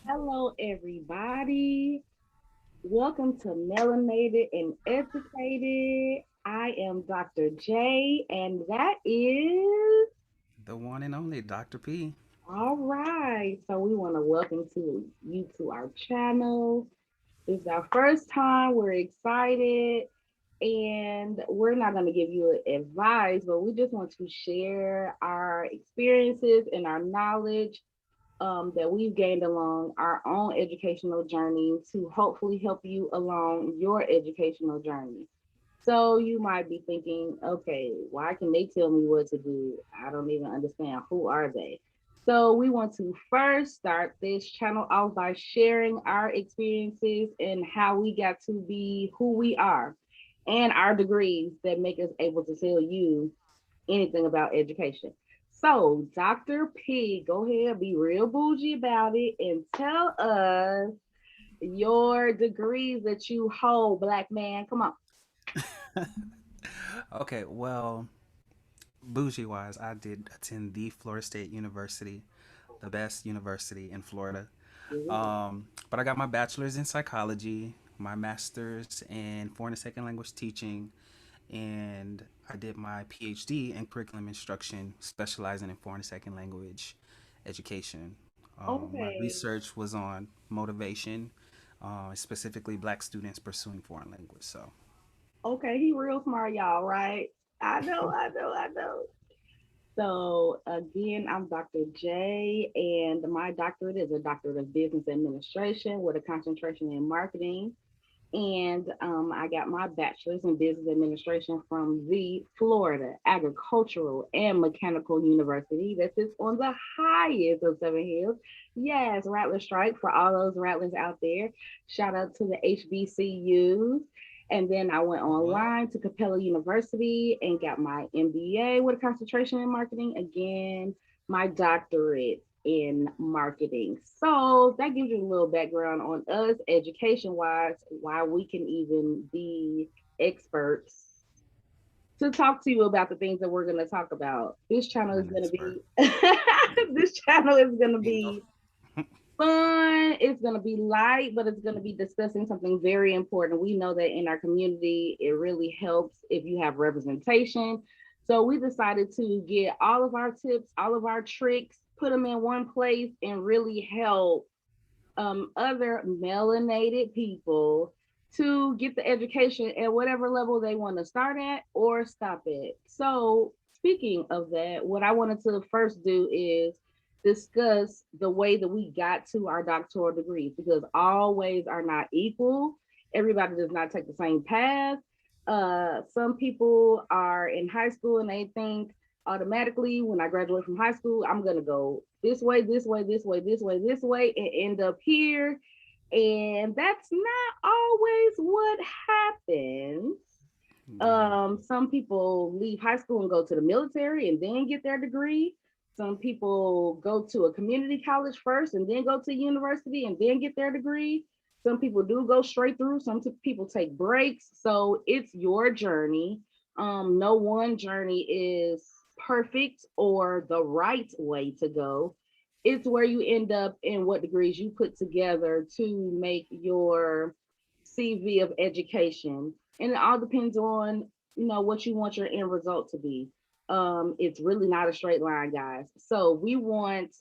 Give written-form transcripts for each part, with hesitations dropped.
Hello, everybody. Welcome to Melanated and Educated. I am Dr. J, and that is The one and only Dr. P. all right. So, we want to welcome to you to our channel. This is our first time. We're excited, and we're not going to give you advice, but we just want to share our experiences and our knowledge that we've gained along our own educational journey to hopefully help you along your educational journey. So you might be thinking, okay, why can they tell me what to do? I don't even understand. Who are they? So we want to first start this channel off by sharing our experiences and how we got to be who we are and our degrees that make us able to tell you anything about education. So, Dr. P, go ahead, be real bougie about it and tell us your degrees that you hold, black man. Come on. Okay, well, bougie wise, I did attend the Florida State University, the best university in Florida. But I got my bachelor's in psychology, my master's in foreign and second language teaching, and I did my PhD in curriculum instruction, specializing in foreign and second language education. My Okay. research was on motivation, specifically Black students pursuing foreign language. So, Okay, he real smart, y'all, right? I know. So again, I'm Dr. J, and my doctorate is a doctorate of business administration with a concentration in marketing. And I got my bachelor's in business administration from the Florida Agricultural and Mechanical University that sits on the highest of Seven Hills. Yes, Rattler Strike for all those Rattlers out there. Shout out to the HBCUs. And then I went what? online to Capella University and got my MBA with a concentration in marketing. Again, my doctorate in marketing. So that gives you a little background on us education wise, why we can even be experts to talk to you about the things that we're going to talk about. This channel I'm is an going to expert. be this channel is going to Ain't no. be fun. It's going to be light, but it's going to be discussing something very important. We know that in our community, it really helps if you have representation. So we decided to get all of our tips, all of our tricks, put them in one place and really help other melanated people to get the education at whatever level they want to start at or stop at. So, speaking of that, what I wanted to first do is discuss the way that we got to our doctoral degrees because all ways are not equal. Everybody does not take the same path. Some people are in high school and they think automatically when I graduate from high school, I'm going to go this way, this way, this way, this way, this way, and end up here. And that's not always what happens. Yeah. Some people leave high school and go to the military and then get their degree. Some people go to a community college first and then go to university and then get their degree. Some people do go straight through. People take breaks. So it's your journey. No one journey is perfect or the right way to go. It's where you end up and what degrees you put together to make your CV of education, and it all depends on what you want your end result to be. It's really not a straight line, guys. So we want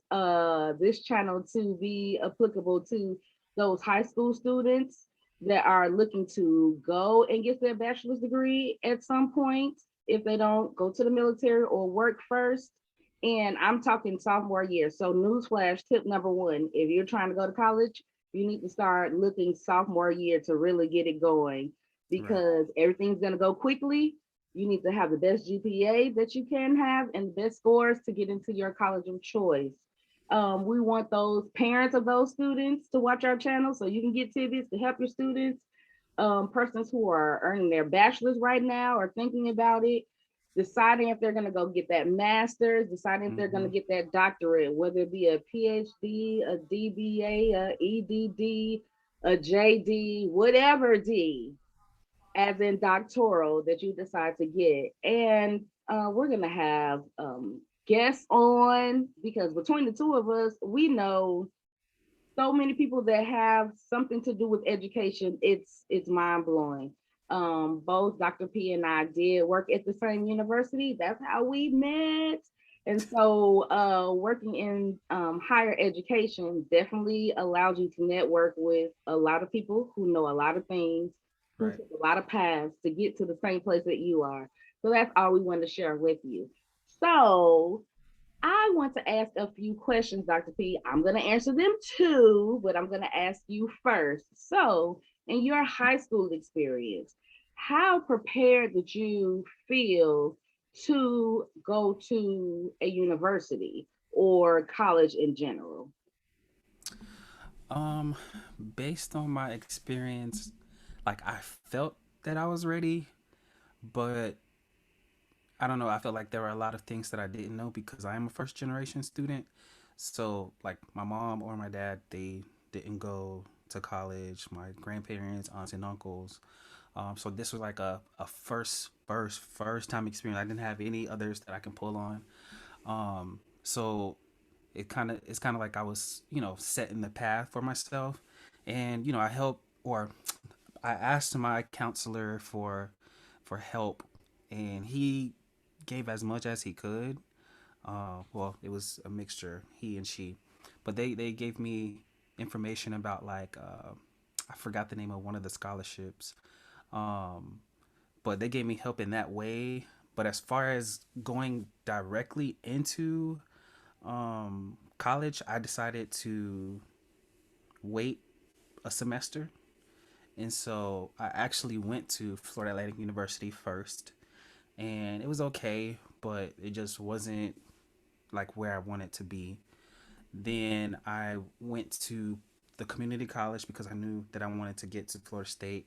this channel to be applicable to those high school students that are looking to go and get their bachelor's degree at some point if they don't go to the military or work first. And I'm talking sophomore year. So newsflash, tip number one, if you're trying to go to college, you need to start looking sophomore year to really get it going Right. because everything's going to go quickly. You need to have the best GPA that you can have and the best scores to get into your college of choice. We want those parents of those students to watch our channel so you can get tidbits to help your students. Persons who are earning their bachelor's right now or thinking about it, deciding if they're going to go get that master's, deciding if they're going to Mm-hmm. get that doctorate, whether it be a PhD, a DBA, a EDD, a JD, whatever D, as in doctoral that you decide to get. And we're going to have guests on because between the two of us, we know so many people that have something to do with education. It's mind blowing. Both Dr. P and I did work at the same university. That's how we met. And so, working in higher education definitely allows you to network with a lot of people who know a lot of things, who Right. took a lot of paths to get to the same place that you are. So that's all we wanted to share with you. So, I want to ask a few questions, Dr. P. I'm going to answer them too, but I'm going to ask you first. So, in your high school experience, how prepared did you feel to go to a university or college in general? Um, Based on my experience, like I felt that I was ready, but I don't know. I felt like there were a lot of things that I didn't know because I am a first generation student. So, like my mom or my dad, they didn't go to college. My grandparents, aunts, and uncles. So this was like a first time experience. I didn't have any others that I can pull on. So it's kind of like I was, setting the path for myself, and I helped, or I asked my counselor for help, and he gave as much as he could. Well, it was a mixture, he and she, but they gave me information about like I forgot the name of one of the scholarships, um, but they gave me help in that way. But as far as going directly into college, I decided to wait a semester. And so I actually went to Florida Atlantic University first. And it was okay, but it just wasn't like where I wanted to be. Then I went to the community college because I knew that I wanted to get to Florida State.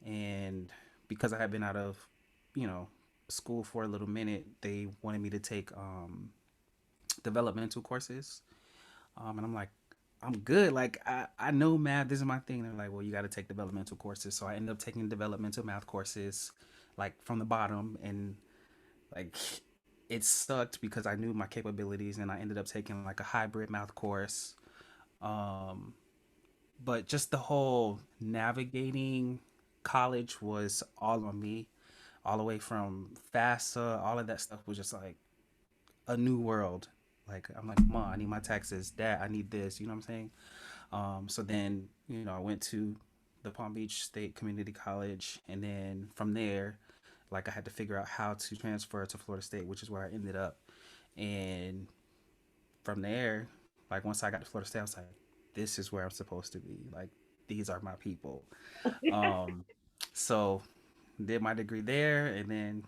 And because I had been out of, you know, school for a little minute, they wanted me to take developmental courses. And I'm like, I'm good. Like I know math. This is my thing. They're like, well, you got to take developmental courses. So I ended up taking developmental math courses, like from the bottom, and like it sucked because I knew my capabilities, and I ended up taking like a hybrid math course. Um, but just the whole navigating college was all on me, all the way from FAFSA. All of that stuff was just like a new world. Like I'm like, Mom, I need my taxes. Dad, I need this. You know what I'm saying? So then, I went to the Palm Beach State Community College, and then from there, like I had to figure out how to transfer to Florida State, which is where I ended up. And from there, like once I got to Florida State, I was like, this is where I'm supposed to be. Like these are my people. Um, so did my degree there, and then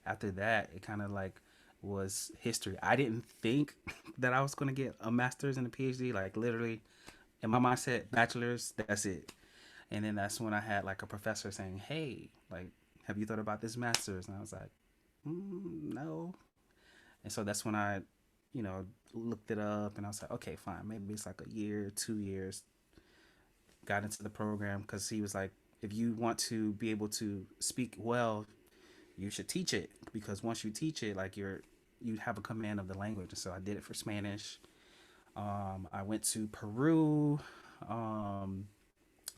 after that, it kind of like was history. I didn't think that I was gonna get a master's and a PhD. Like literally, in my mindset, bachelor's, that's it. And then that's when I had like a professor saying, "Hey, like, have you thought about this master's?" And I was like, "No." And so that's when I, looked it up, and I was like, "Okay, fine. Maybe it's like a year, 2 years." Got into the program because he was like, "If you want to be able to speak well, you should teach it because once you teach it, like you have a command of the language." And so I did it for Spanish. I went to Peru um,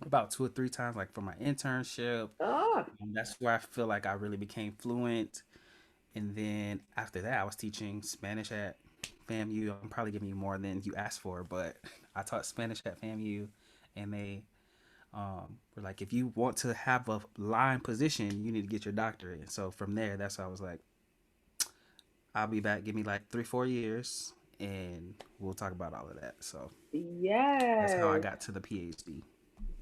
about 2 or 3 times, like for my internship. Oh, That's where I feel like I really became fluent. And then after that, I was teaching Spanish at FAMU. I'm probably giving you more than you asked for, but I taught Spanish at FAMU, and they were like, if you want to have a line position, you need to get your doctorate. And so from there, that's how I was like, I'll be back. Give me like 3 4 years, and we'll talk about all of that. So that's how I yes. got to the PhD.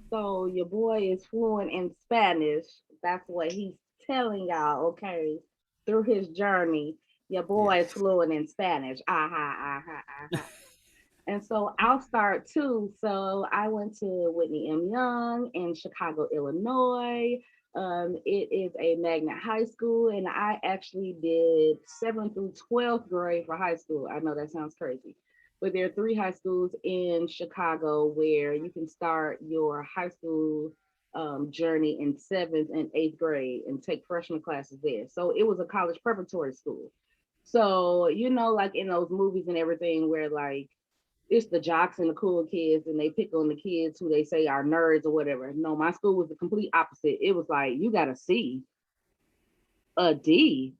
So your boy is fluent in Spanish. That's what he's telling y'all, okay? Through his journey, your boy is Yes. fluent in Spanish. Aha, aha, aha. And so I'll start too. So I went to Whitney M. Young in Chicago, Illinois. It is a magnet high school, and I actually did 7th through 12th grade for high school. I know that sounds crazy, but there are three high schools in Chicago where you can start your high school journey in 7th and 8th grade and take freshman classes there. So it was a college preparatory school. So, like in those movies and everything where like it's the jocks and the cool kids, and they pick on the kids who they say are nerds or whatever. No, my school was the complete opposite. It was like, you got a C, a D.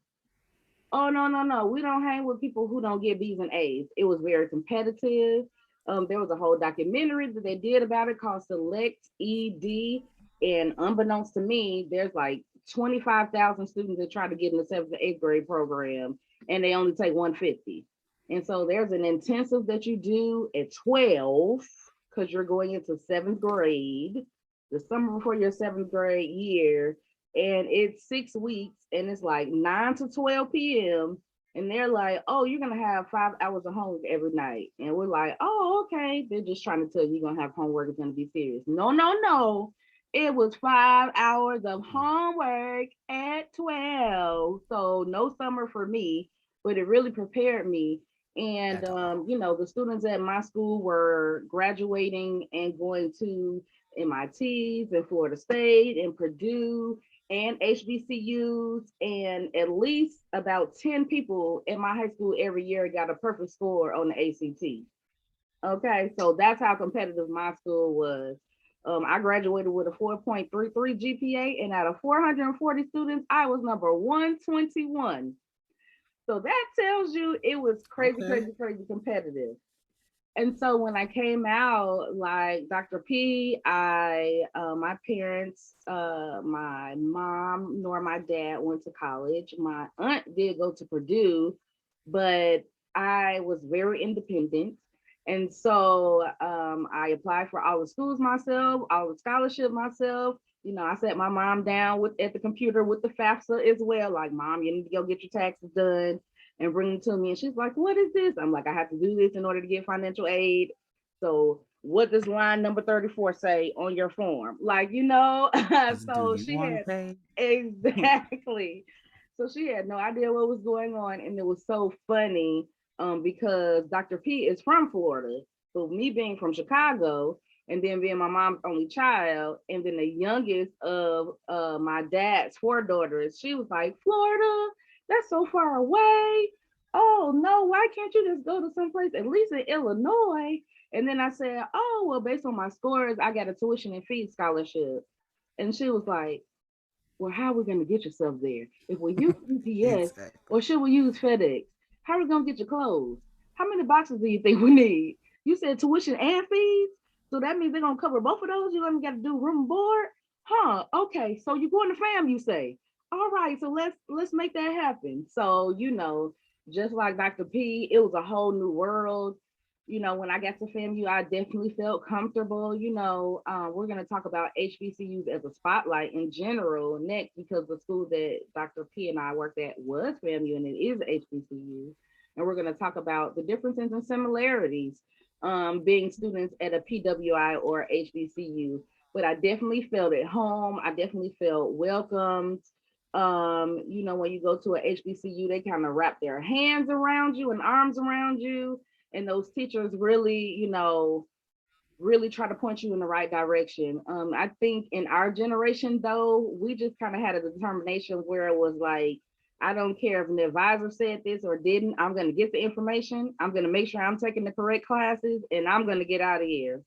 Oh no, no, no. We don't hang with people who don't get B's and A's. It was very competitive. There was a whole documentary that they did about it called Select ED. And unbeknownst to me, there's like 25,000 students that try to get in the 7th to 8th grade program, and they only take 150. And so there's an intensive that you do at 12 because you're going into 7th grade, the summer before your 7th grade year, and it's 6 weeks, and it's like 9 to 12 p.m. And they're like, oh, you're gonna have 5 hours of homework every night. And we're like, oh, okay. They're just trying to tell you you're gonna have homework, it's gonna be serious. No, no, no. It was 5 hours of homework at 12. So no summer for me, but it really prepared me. And At all. the students at my school were graduating and going to MITs and Florida State and Purdue and HBCUs, and at least about 10 people in my high school every year got a perfect score on the ACT. Okay, so that's how competitive my school was. I graduated with a 4.33 GPA, and out of 440 students, I was number 121. So that tells you it was crazy, Okay. crazy, crazy competitive. And so when I came out, like Dr. P, my parents, my mom nor my dad went to college. My aunt did go to Purdue, but I was very independent. And so I applied for all the schools myself, all the scholarship myself. I sat my mom down at the computer with the FAFSA as well. Like, mom, you need to go get your taxes done and bring it to me. And she's like, what is this? I'm like, I have to do this in order to get financial aid. So what does line number 34 say on your form? Like, Do so you she want to had pay? exactly. So she had no idea what was going on. And it was so funny because Dr. P is from Florida. So me being from Chicago, and then being my mom's only child, and then the youngest of my dad's four daughters, she was like, Florida, that's so far away. Oh no, why can't you just go to someplace at least in Illinois? And then I said, oh well, based on my scores, I got a tuition and fee scholarship. And she was like, well, how are we going to get yourself there? If we use UPS Exactly. or should we use FedEx? How are we going to get your clothes? How many boxes do you think we need? You said tuition and fees. So that means they're going to cover both of those. You're going to got to do room and board. Huh. Okay. So you're going to fam, you say. All right. So let's make that happen. So, just like Dr. P, it was a whole new world. When I got to FAMU, I definitely felt comfortable. We're going to talk about HBCUs as a spotlight in general next because the school that Dr. P and I worked at was FAMU and it is HBCU. And we're going to talk about the differences and similarities being students at a PWI or HBCU. But I definitely felt at home. I definitely felt welcomed. When you go to a HBCU, they kind of wrap their hands around you and arms around you, and those teachers really, really try to point you in the right direction. I think in our generation, though, we just kind of had a determination where it was like, I don't care if an advisor said this or didn't. I'm going to get the information. I'm going to make sure I'm taking the correct classes, and I'm going to get out of here.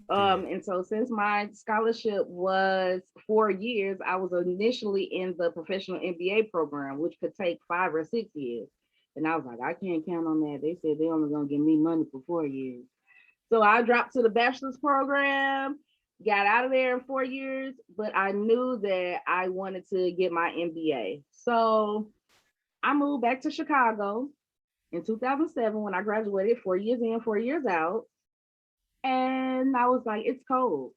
Period. And so since my scholarship was 4 years, I was initially in the professional MBA program, which could take 5 or 6 years. And I was like, I can't count on that. They said they're only gonna give me money for 4 years. So I dropped to the bachelor's program, got out of there in 4 years, but I knew that I wanted to get my MBA. So I moved back to Chicago in 2007 when I graduated, 4 years in, 4 years out. And I was like, it's cold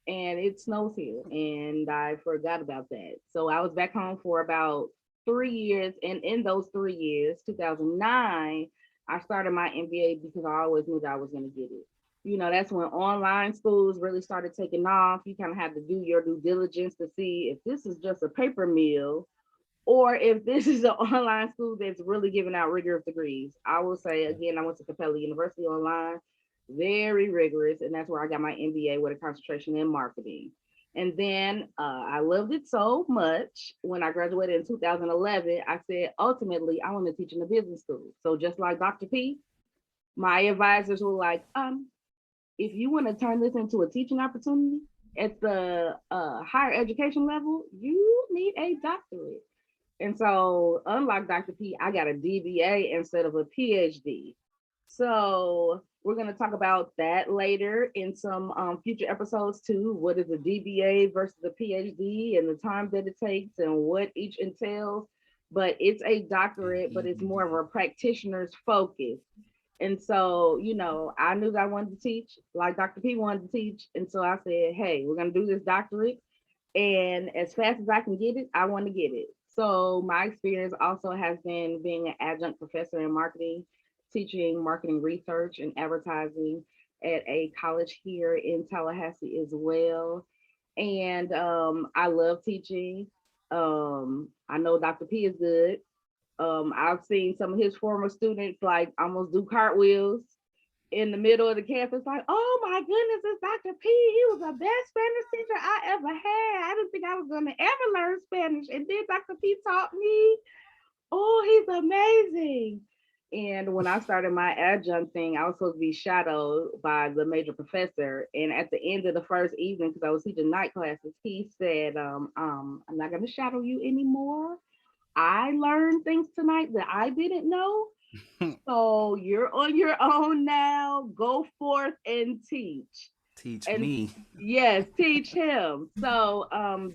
and it snows here. And I forgot about that. So I was back home for about 3 years. And in those 3 years, 2009, I started my MBA because I always knew that I was going to get it. That's when online schools really started taking off. You kind of had to do your due diligence to see if this is just a paper mill or if this is an online school that's really giving out rigorous degrees. I will say again, I went to Capella University online, very rigorous, and that's where I got my MBA with a concentration in marketing. And then I loved it so much when I graduated in 2011. I said, ultimately, I want to teach in a business school. So just like Dr. P, My advisors were like, if you want to turn this into a teaching opportunity at the higher education level, you need a doctorate. And so, unlike Dr. P, I got a DBA instead of a PhD. So, we're going to talk about that later in some future episodes too. What is a DBA versus a PhD and the time that it takes and what each entails. But it's a doctorate, but it's more of a practitioner's focus. And so, I knew that I wanted to teach, like Dr. P wanted to teach. And so I said, hey, we're going to do this doctorate. And as fast as I can get it, I want to get it. So my experience also has been being an adjunct professor in marketing, teaching marketing research and advertising at a college here in Tallahassee as well. And I love teaching. I know Dr. P is good. I've seen some of his former students like almost do cartwheels in the middle of the campus, like, oh my goodness, it's Dr. P. He was the best Spanish teacher I ever had. I didn't think I was going to ever learn Spanish. And then Dr. P taught me. Oh, he's amazing. And when I started my adjunct thing, I was supposed to be shadowed by the major professor. And at the end of the first evening, because I was teaching night classes, he said, I'm not going to shadow you anymore. I learned things tonight that I didn't know. So you're on your own now. Go forth and teach. Teach And me. yes, teach him. So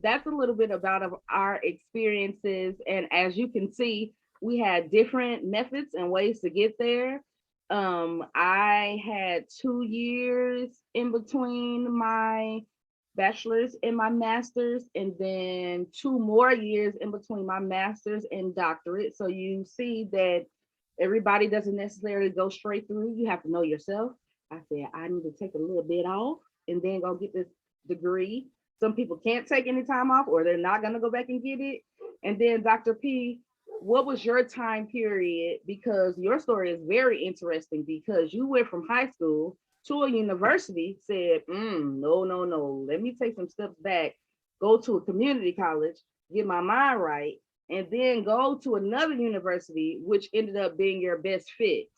that's a little bit about of our experiences. And as you can see, we had different methods and ways to get there. I had 2 years in between my bachelor's and my master's, and then 2 more years in between my master's and doctorate. So you see that everybody doesn't necessarily go straight through. You have to know yourself. I said, I need to take a little bit off and then go get this degree. Some people can't take any time off or they're not going to go back and get it. And then, Dr. P, what was your time period? Because your story is very interesting because you went from high school to a university, said, no, no, no, let me take some steps back, go to a community college, get my mind right, and then go to another university, which ended up being your best fit.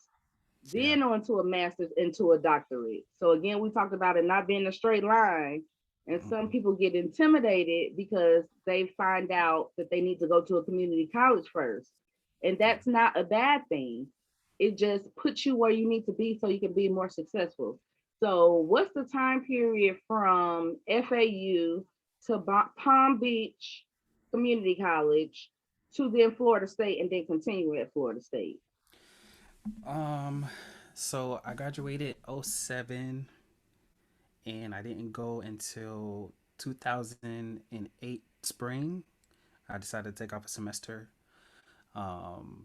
Yeah. Then on to a master's into a doctorate. So again, we talked about it not being a straight line. And some Mm-hmm. people get intimidated because they find out that they need to go to a community college first. And Yeah. that's not a bad thing. It just puts you where you need to be so you can be more successful. So, what's the time period from FAU to Palm Beach Community College to then Florida State and then continue at Florida State? Um, so I graduated '07, and I didn't go until 2008 spring. I decided to take off a semester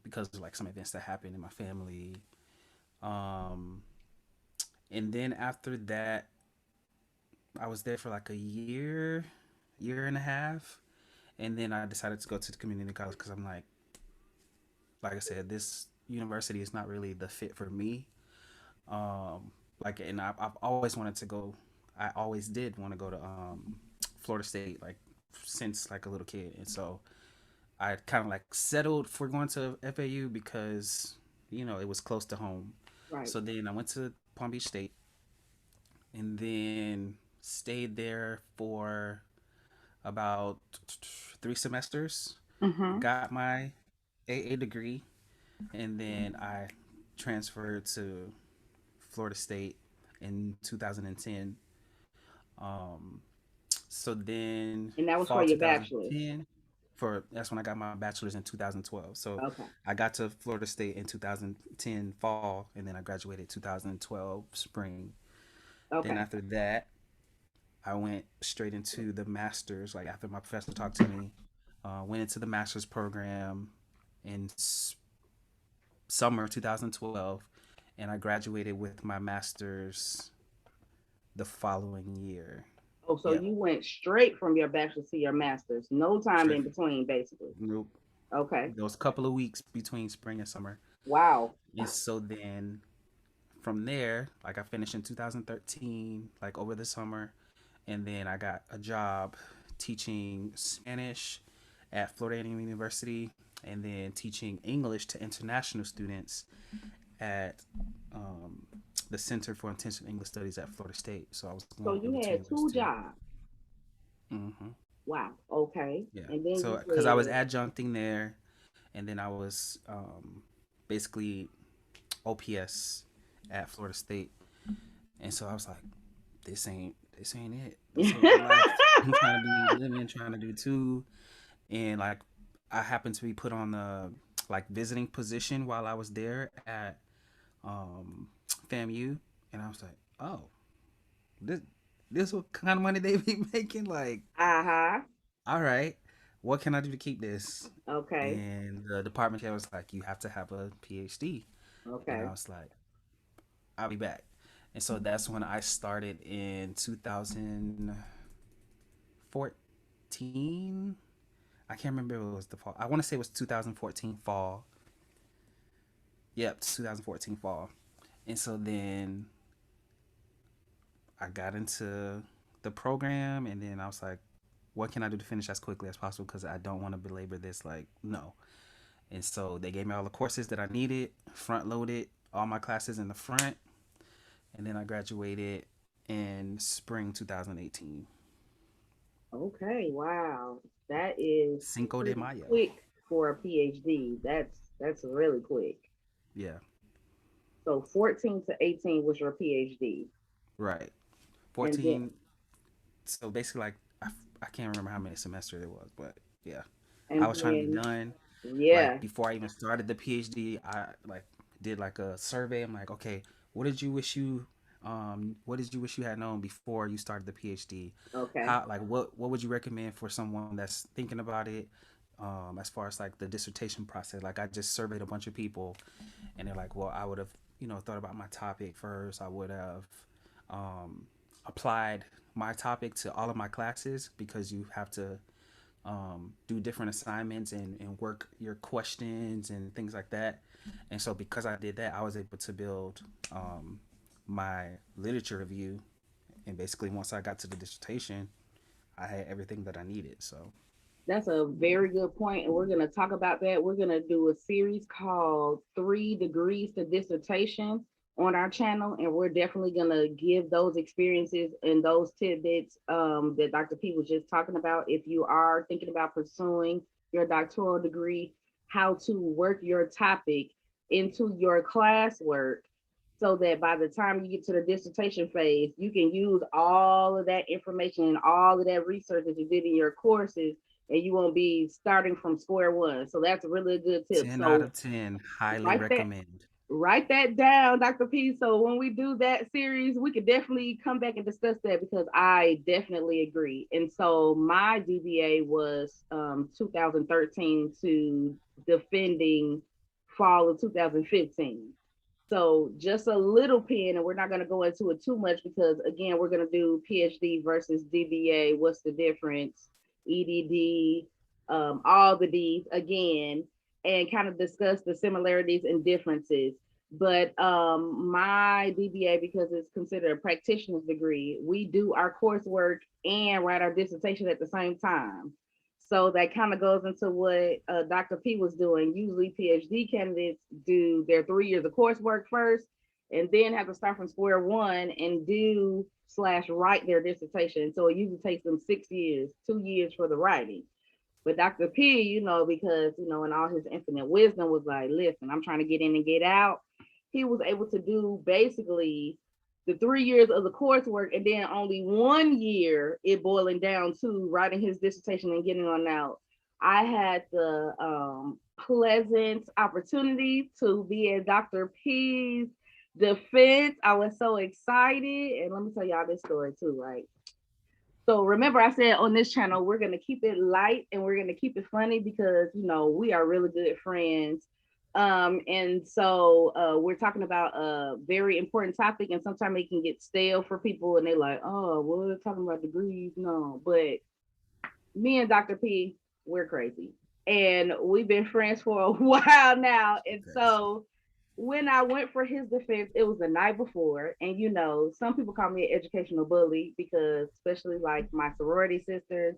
because of like some events that happened in my family. Um, and then after that, I was there for like a year, year and a half, and then I decided to go to the community college because I'm like I said, this university is not really the fit for me. Like, and I've always wanted to go. I always did want to go to Florida State, like since like a little kid, and so I kind of like settled for going to FAU because it was close to home. Right. So then I went to Palm Beach State, and then stayed there for about 3 semesters. Mm-hmm. Got my AA degree, and then I transferred to Florida State in 2010. Um, so then And that was for fall your bachelor's. 2010, for that's when I got my bachelor's in 2012. So Okay. I got to Florida State in 2010 fall, and then I graduated 2012 spring. Then Okay. after that, I went straight into the master's. Like after my professor talked to me, went into the master's program in summer 2012, and I graduated with my master's the following year. Oh, so Yep, you went straight from your bachelor's to your master's. No time straight. in between, basically. Nope. Okay. There was a couple of weeks between spring and summer, Wow. and so then from there, like I finished in 2013, like over the summer, and then I got a job teaching Spanish at Florida A&M University, and then teaching English to international students at the Center for Intensive English Studies at Florida State. So I was So going in you between had those two two. jobs. Hmm. Wow. Okay. Yeah. And then So you because I was said, adjuncting there, and then I was basically OPS at Florida State, and so I was like, this ain't it. This ain't the life I'm trying to be living, trying to do too. And like I happened to be put on the like visiting position while I was there at FAMU, and I was like, oh, this this what kind of money they be making? Like, uh-huh. all right, what can I do to keep this? Okay. And the department chair was like, you have to have a PhD, and I Okay. was like, I'll be back. And so that's when I started in 2014. I can't remember if it was the fall. I want to say it was 2014 fall. Yep, 2014 fall. And so then I got into the program, and then I was like, what can I do to finish as quickly as possible? Because I don't want to belabor this. Like, no. And so they gave me all the courses that I needed, front loaded all my classes in the front, and then I graduated in spring 2018. Okay. Wow. That is Cinco de pretty Mayo. quick for a PhD. That's really quick. Yeah, So 14 to 18 was your PhD. right. And then 14. So basically, like, I can't remember how many semesters it was, but yeah, I and was trying to be then done. Like yeah. before I even started the PhD, I like did like a survey. I'm like, okay, what did you wish you what did you wish you had known before you started the PhD? Okay. How like what would you recommend for someone that's thinking about it? As far as like the dissertation process, like I just surveyed a bunch of people, and they're like, well, I would have thought about my topic first. I would have um, applied my topic to all of my classes because you have to do different assignments and work your questions and things like that. And so because I did that, I was able to build my literature review. And basically, once I got to the dissertation, I had everything that I needed. So That's a very good point, and we're going to talk about that. We're going to do a series called 3 Degrees to Dissertation on our channel, and we're definitely going to give those experiences and those tidbits that Dr. P was just talking about. If you are thinking about pursuing your doctoral degree, how to work your topic into your classwork so that by the time you get to the dissertation phase, you can use all of that information and all of that research that you did in your courses, and you won't be starting from square one. So that's really a good tip. 10 out So of 10, highly write that recommend. write that down, Dr. P. So when we do that series, we could definitely come back and discuss that because I definitely agree. And so my DBA was 2013 to defending fall of 2015. So just a little pin, and we're not going to go into it too much because again, we're going to do PhD versus DBA. What's the difference? EDD, all the D's again, and kind of discuss the similarities and differences. But my DBA, because it's considered a practitioner's degree, we do our coursework and write our dissertation at the same time. So that kind of goes into what Dr. P was doing. Usually, PhD candidates do their 3 years of coursework first, and then have to start from square one and do slash write their dissertation. So it usually takes them 6 years, 2 years for the writing. But Dr. P, because in all his infinite wisdom, was like, listen, I'm trying to get in and get out. He was able to do basically the 3 years of the coursework and then only 1 year it boiling down to writing his dissertation and getting on out. I had the pleasant opportunity to be at Dr. P's defense. I was so excited. And let me tell y'all this story too, right? So remember, I said on this channel, we're going to keep it light and we're going to keep it funny because, we are really good friends. And so we're talking about a very important topic, and sometimes it can get stale for people and they're like, oh, well, we're talking about degrees. No, but me and Dr. P, we're crazy. And we've been friends for a while now. And Crazy. so when I went for his defense, it was the night before. And some people call me an educational bully because, especially like my sorority sisters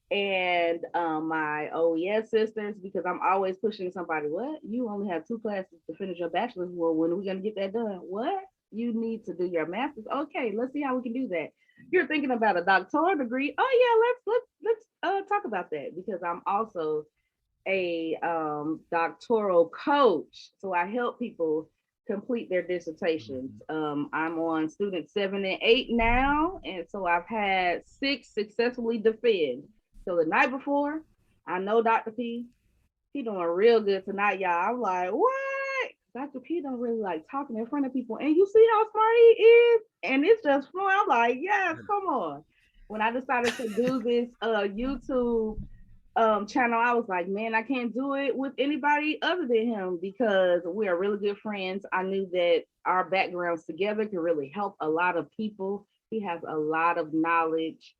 and my OES sisters, because I'm always pushing somebody, what? You only have 2 classes to finish your bachelor's. Well, when are we going to get that done? What? you need to do your master's. Okay, let's see how we can do that. You're thinking about a doctoral degree. Oh yeah, let's talk about that because I'm also a doctoral coach. So I help people complete their dissertations. Mhm. I'm on student 7 and 8 now, and so I've had 6 successfully defend. So the night before, I know Dr. P, he doing real good tonight, y'all. I'm like, what? Dr. P don't really like talking in front of people, and you see how smart he is, and it's just fun. I'm like, yes, come on. When I decided to do this YouTube channel, I was like, man, I can't do it with anybody other than him because we are really good friends. I knew that our backgrounds together could really help a lot of people. He has a lot of knowledge.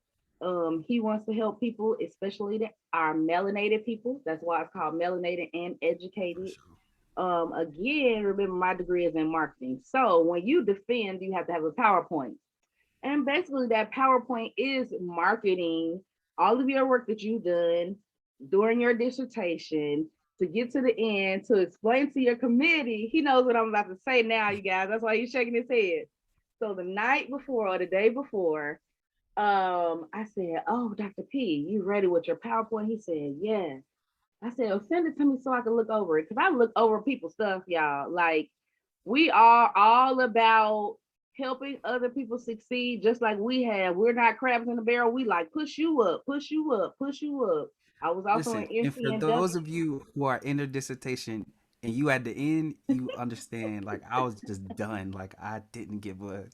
He wants to help people, especially our melanated people. That's why it's called melanated and For educated. sure. Again, remember my degree is in marketing. So when you defend, you have to have a PowerPoint. And basically, that PowerPoint is marketing all of your work that you've done during your dissertation to get to the end to explain to your committee. He knows what I'm about to say now, you guys. That's why he's shaking his head. So the night before or the day before, I said, "Oh, Dr. P, you ready with your PowerPoint?" He said, "Yeah." I said, "Oh, send it to me so I can look over it." Because I look over people's stuff, y'all. Like, we are all about helping other people succeed, just like we have. We're not crabs in the barrel. We like push you up, push you up, push you up. I was also an Listen, and for those NCNW. of you who are in their dissertation and you at the end, you understand. Like I was just done. Like I didn't give a,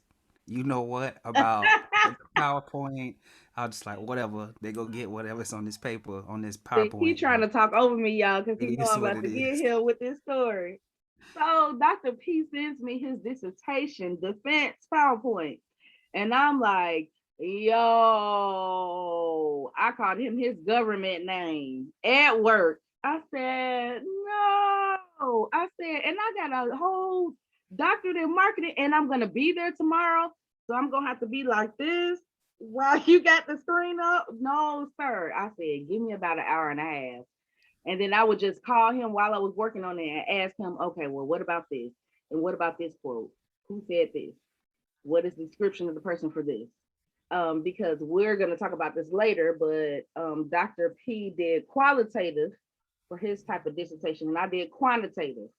you know what about the PowerPoint. I was just like, whatever. They go get whatever's on this paper on this See, he PowerPoint, trying and to talk over me, y'all, because he it know is I'm what about it to get is. here with this story. So Dr. P sends me his dissertation defense PowerPoint. And I'm like, yo, I called him his government name at work. I said, no. I said, and I got a whole doctorate in marketing and I'm going to be there tomorrow. So I'm going to have to be like this while you got the screen up. No, sir. I said, give me about an hour and a half. And then I would just call him while I was working on it and ask him, okay, well, what about this? And what about this quote? Who said this? What is the description of the person for this? Because we're going to talk about this later, but Dr. P did qualitative for his type of dissertation, and I did quantitative.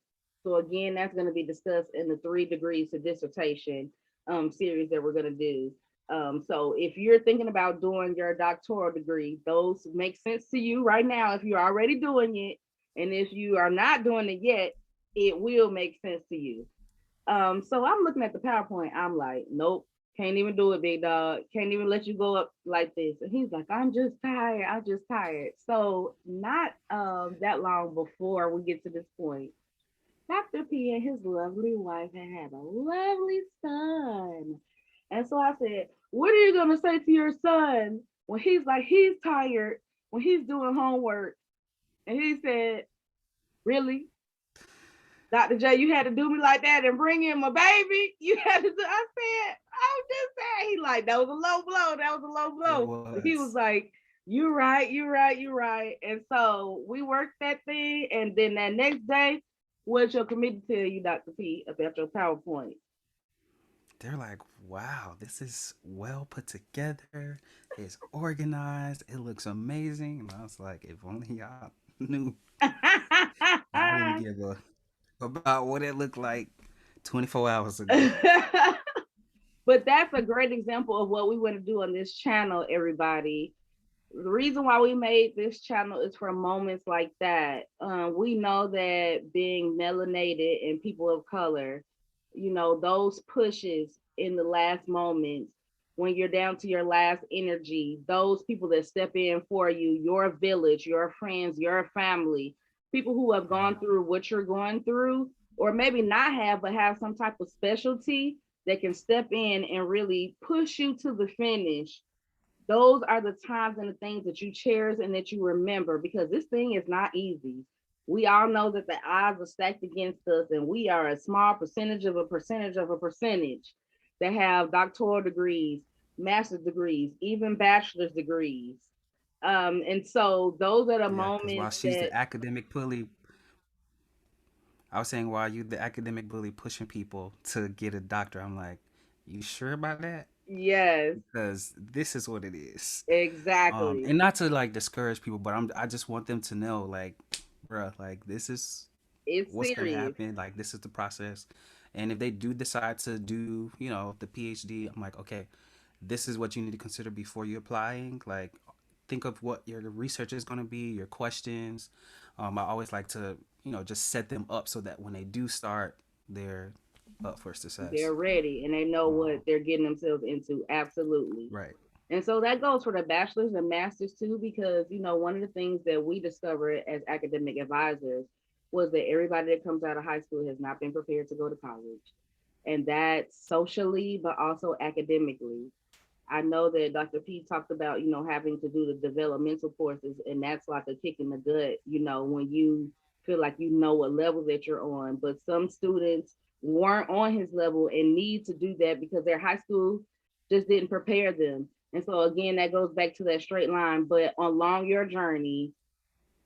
So again, that's going to be discussed in the 3 degrees to dissertation series that we're going to do. So if you're thinking about doing your doctoral degree, those make sense to you right now if you're already doing it. And if you are not doing it yet, it will make sense to you. So I'm looking at the PowerPoint. I'm like, nope, can't even do it, big dog. Can't even let you go up like this. And he's like, I'm just tired. I'm just tired. So not that long before we get to this point, Dr. P and his lovely wife had a lovely son. And so I said, what are you gonna say to your son when he's like he's tired, when he's doing homework? And he said, really? Dr. J, you had to do me like that and bring in my baby. You had to do. I said, I'm just saying. He like, that was a low blow. That was a low It blow. But he was was. like, you right, you right, you right. And so we worked that thing. And then that next day, what's your committee tell you, Dr. P, about your PowerPoint? They're like, wow, this is well put together. It's organized. It looks amazing. And I was like, if only y'all knew. I didn't give a about what it looked like 24 hours ago. But that's a great example of what we want to do on this channel, everybody. The reason why we made this channel is for moments like that. We know that being melanated and people of color, those pushes in the last moments when you're down to your last energy, those people that step in for you, your village, your friends, your family, people who have gone through what you're going through, or maybe not have, but have some type of specialty that can step in and really push you to the finish. Those are the times and the things that you cherish and that you remember because this thing is not easy. We all know that the odds are stacked against us, and we are a small percentage of a percentage of a percentage that have doctoral degrees, master's degrees, even bachelor's degrees. And so those are the Yeah, because while moments she's that the academic pulley, I was saying, while you the academic bully pushing people to get a doctor, I'm like, you sure about that? Yes, Because this is what it is. exactly. And not to like discourage people, but I just want them to know, like, bruh, like this is It's what's gonna serious. happen. Like this is the process. And if they do decide to do, the PhD, I'm like, okay, this is what you need to consider before you applying. Like, think of what your research is gonna be, your questions. I always like to, just set them up so that when they do start, they're up for success. They're ready and they know what Um, they're getting themselves into. Absolutely. right. And so that goes for the bachelor's and master's too, because one of the things that we discovered as academic advisors was that everybody that comes out of high school has not been prepared to go to college. And that's socially, but also academically. I know that Dr. P talked about, having to do the developmental courses, and that's like a kick in the gut, when you feel like you know what level that you're on. But some students weren't on his level and need to do that because their high school just didn't prepare them. And so again, that goes back to that straight line. But along your journey,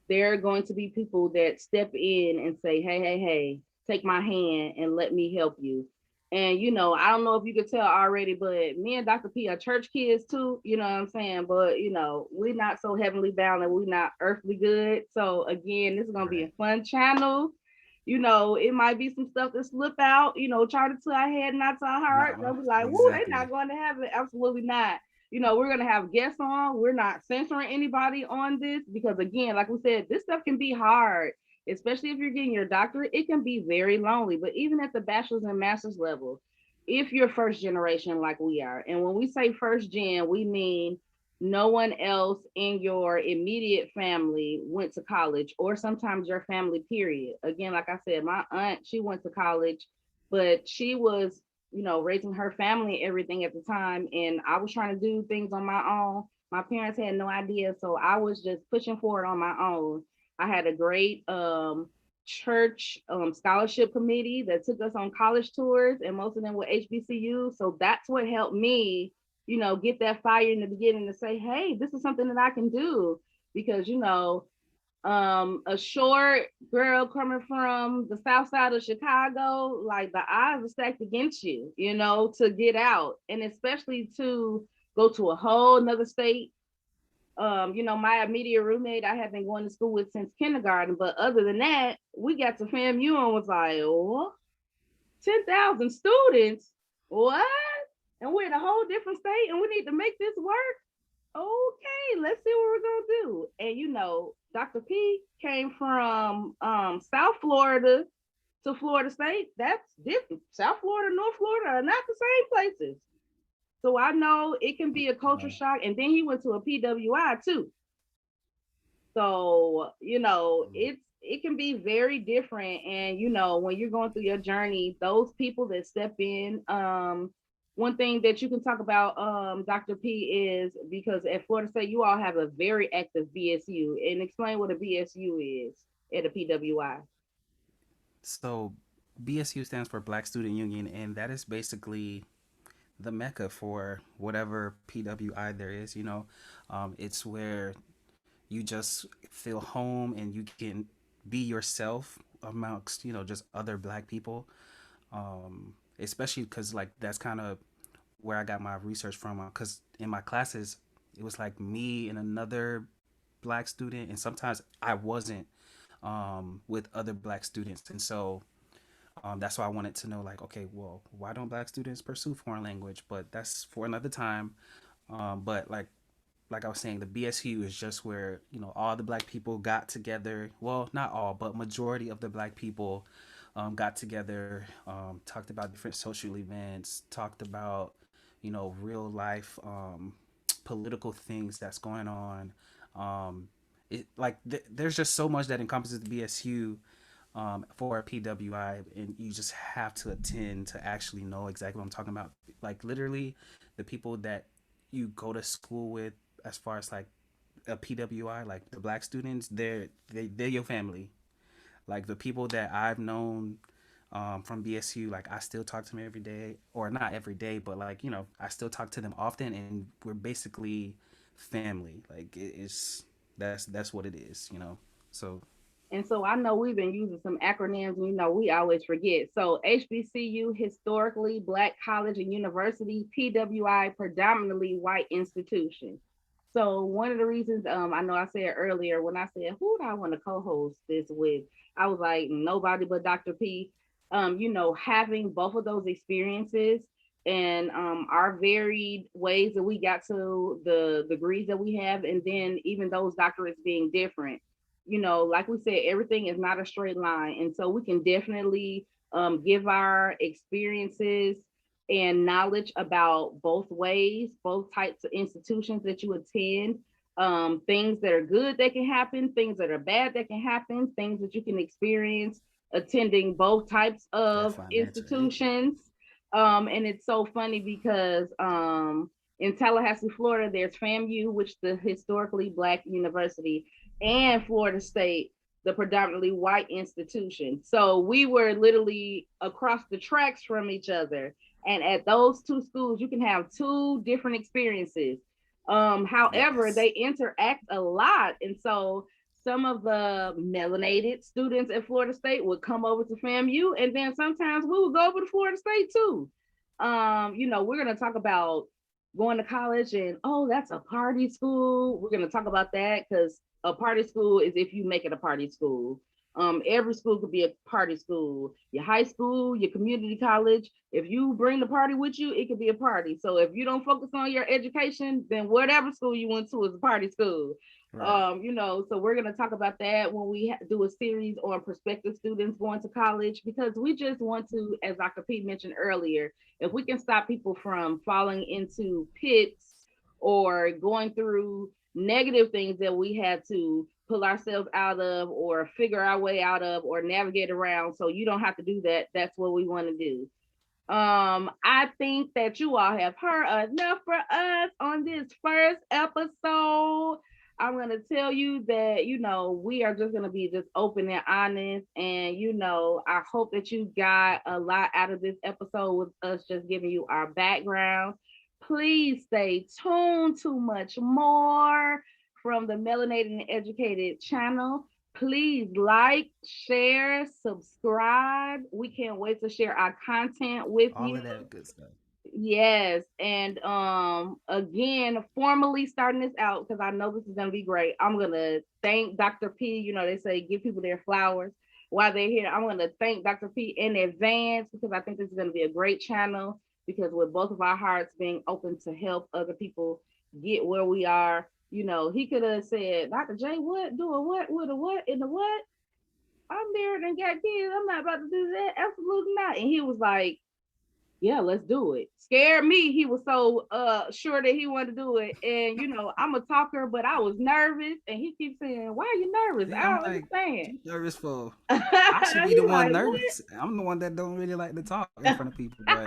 there are going to be people that step in and say, hey, hey, hey, take my hand and let me help you. And, I don't know if you could tell already, but me and Dr. P are church kids too, you know what I'm saying? But, we're not so heavenly bound and we're not earthly good. So, again, this is going to be a Right. fun channel. It might be some stuff that slip out, try to our head, not to our heart. They'll No, be like, woo, they're not exactly. going to heaven. Absolutely not. We're going to have guests on. We're not censoring anybody on this because, again, like we said, this stuff can be hard, especially if you're getting your doctorate. It can be very lonely. But even at the bachelor's and master's level, if you're first generation like we are, and when we say first gen, we mean no one else in your immediate family went to college, or sometimes your family, period. Again, like I said, my aunt, she went to college, but she was raising her family and everything at the time. And I was trying to do things on my own. My parents had no idea. So I was just pushing forward on my own. I had a great church scholarship committee that took us on college tours, and most of them were HBCU. So that's what helped me, get that fire in the beginning to say, hey, this is something that I can do. Because, a short girl coming from the south side of Chicago, like the odds are stacked against you, to get out, and especially to go to a whole nother state. My immediate roommate I had been going to school with since kindergarten, but other than that, we got to FAMU and was like, oh, 10,000 students, what? And we're in a whole different state, and we need to make this work. Okay, let's see what we're gonna do. And Dr. P came from South Florida to Florida State. That's different. South Florida, North Florida are not the same places. So I know it can be a culture Right. shock. And then he went to a PWI too. So, it can be very different. And, when you're going through your journey, those people that step in, one thing that you can talk about, Dr. P, is because at Florida State, you all have a very active BSU, and explain what a BSU is at a PWI. So BSU stands for Black Student Union, and that is basically the mecca for whatever PWI there is. It's where you just feel home and you can be yourself amongst just other Black people. Especially because like that's kind of where I got my research from. Because in my classes, it was like me and another Black student, and sometimes I wasn't with other Black students, and so that's why I wanted to know, like, okay, well, why don't Black students pursue foreign language? But that's for another time. But like I was saying, the BSU is just where all the Black people got together. Well, not all, but majority of the Black people got together, talked about different social events, talked about real life political things that's going on. There's just so much that encompasses the BSU for a PWI, and you just have to attend to actually know exactly what I'm talking about. Like literally, the people that you go to school with, as far as like a PWI, like the Black students, they're your family. Like the people that I've known from BSU, like I still talk to them every day, or not every day, but like I still talk to them often, and we're basically family. Like it's that's what it is. So And so I know we've been using some acronyms, and we always forget. So HBCU, historically Black college and university, PWI, predominantly white institution. So one of the reasons, I know I said earlier when I said who do I want to co-host this with, I was like nobody but Dr. P. Having both of those experiences and our varied ways that we got to the degrees that we have, and then even those doctorates being different. Like we said, everything is not a straight line. And so we can definitely give our experiences and knowledge about both ways, both types of institutions that you attend, things that are good that can happen, things that are bad that can happen, things that you can experience attending both types That of financial aid. institutions. And it's so funny because in Tallahassee, Florida, there's FAMU, which is the historically Black university, and Florida State, the predominantly white institution. So we were literally across the tracks from each other. And at those two schools, you can have two different experiences. However, Yes. they interact a lot. And so some of the melanated students at Florida State would come over to FAMU, and then sometimes we would go over to Florida State too. We're gonna talk about going to college, and oh, that's a party school. We're gonna talk about that because a party school is if you make it a party school. Every school could be a party school. Your high school, your community college. If you bring the party with you, it could be a party. So if you don't focus on your education, then whatever school you went to is a party school. Right. So we're gonna talk about that when we do a series on prospective students going to college, because we just want to, as Dr. P mentioned earlier, if we can stop people from falling into pits or going through negative things that we had to pull ourselves out of or figure our way out of or navigate around, so you don't have to do that, that's what we want to do. I think that you all have heard enough for us on this first episode. I'm gonna tell you that we are just gonna be just open and honest, and I hope that you got a lot out of this episode with us just giving you our background. Please stay tuned to much more from the Melanated and Educated channel. Please like, share, subscribe. We can't wait to share our content with All you. of that good stuff. Yes, and again, formally starting this out because I know this is gonna be great. I'm gonna thank Dr. P. They say give people their flowers while they're here. I'm gonna thank Dr. P in advance because I think this is gonna be a great channel, because with both of our hearts being open to help other people get where we are. He could have said, Dr. J, what? Do a what? With a what? In the what? I'm married and got kids. I'm not about to do that. Absolutely not. And he was like, yeah, let's do it. Scared me. He was so sure that he wanted to do it. And I'm a talker, but I was nervous. And he keeps saying, why are you nervous? See, I I'm don't like, understand. you nervous for? I should be the He one like, what? nervous. I'm the one that don't really like to talk in front of people, but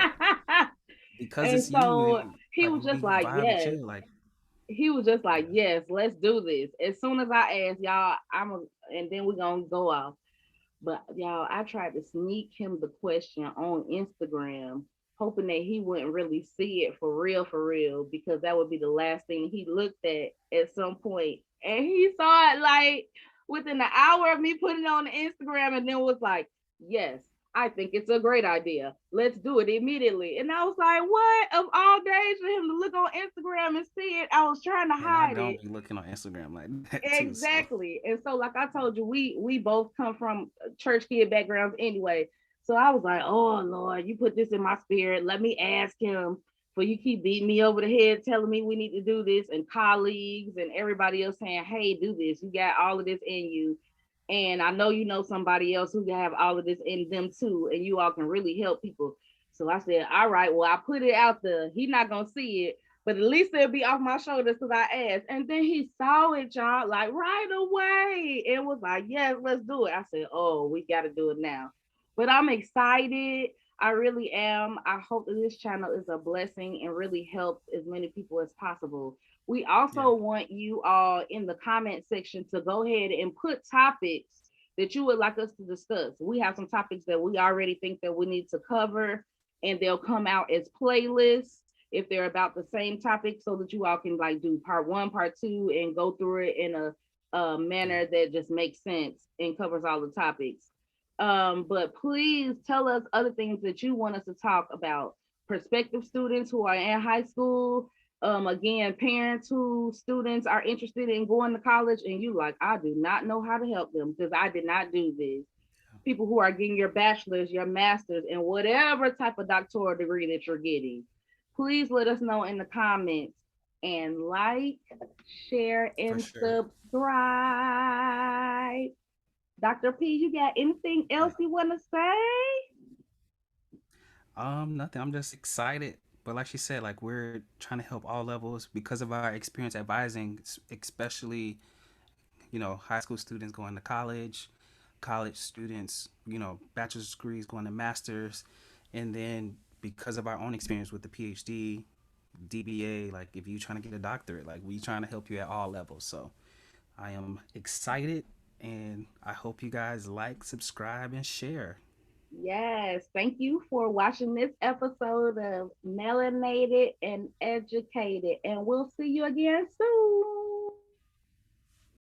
because And it's you, so he like was just we like, vibe and yes. chill. Like, He was just like, yeah, yes, let's do this. As soon as I asked y'all, and then we're gonna go off. But y'all, I tried to sneak him the question on Instagram, hoping that he wouldn't really see it for real, because that would be the last thing he looked at some point. And he saw it like within an hour of me putting it on the Instagram, and then was like, yes, I think it's a great idea. Let's do it immediately. And I was like, what? Of all days for him to look on Instagram and see it, I was trying to and I hide don't it. be looking on Instagram like that too. So Exactly. And so, like I told you, we both come from church kid backgrounds anyway. So I was like, oh Lord, you put this in my spirit. Let me ask him. For you keep beating me over the head, telling me we need to do this, and colleagues and everybody else saying, hey, do this. You got all of this in you. And I know you know somebody else who have all of this in them too, and you all can really help people. So I said, all right, well, I put it out there. He's not gonna see it, but at least it'll be off my shoulders because I asked. And then he saw it, y'all, like right away. It was like, yes, let's do it. I said, oh, we got to do it now. But I'm excited. I really am. I hope that this channel is a blessing and really helps as many people as possible. We yeah, also want you all in the comment section to go ahead and put topics that you would like us to discuss. We have some topics that we already think that we need to cover, and they'll come out as playlists if they're about the same topic, so that you all can like do part one, part two, and go through it in a Yeah, manner that just makes sense and covers all the topics. But please tell us other things that you want us to talk about. Prospective students who are in high school, again, parents who students are interested in going to college, and you like, I do not know how to help them because I did not do this. People who are getting your bachelor's, your master's, and whatever type of doctoral degree that you're getting. Please let us know in the comments and like, share, for and sure. subscribe. Dr. P, you got anything else Yeah. you want to say? Nothing. I'm just excited. But like she said, like we're trying to help all levels because of our experience advising, especially high school students going to college, college students, bachelor's degrees going to masters, and then because of our own experience with the PhD, DBA, like if you're trying to get a doctorate, like we trying to help you at all levels. So I am excited, and I hope you guys like, subscribe, and share. Yes, thank you for watching this episode of Melanated and Educated, and we'll see you again soon.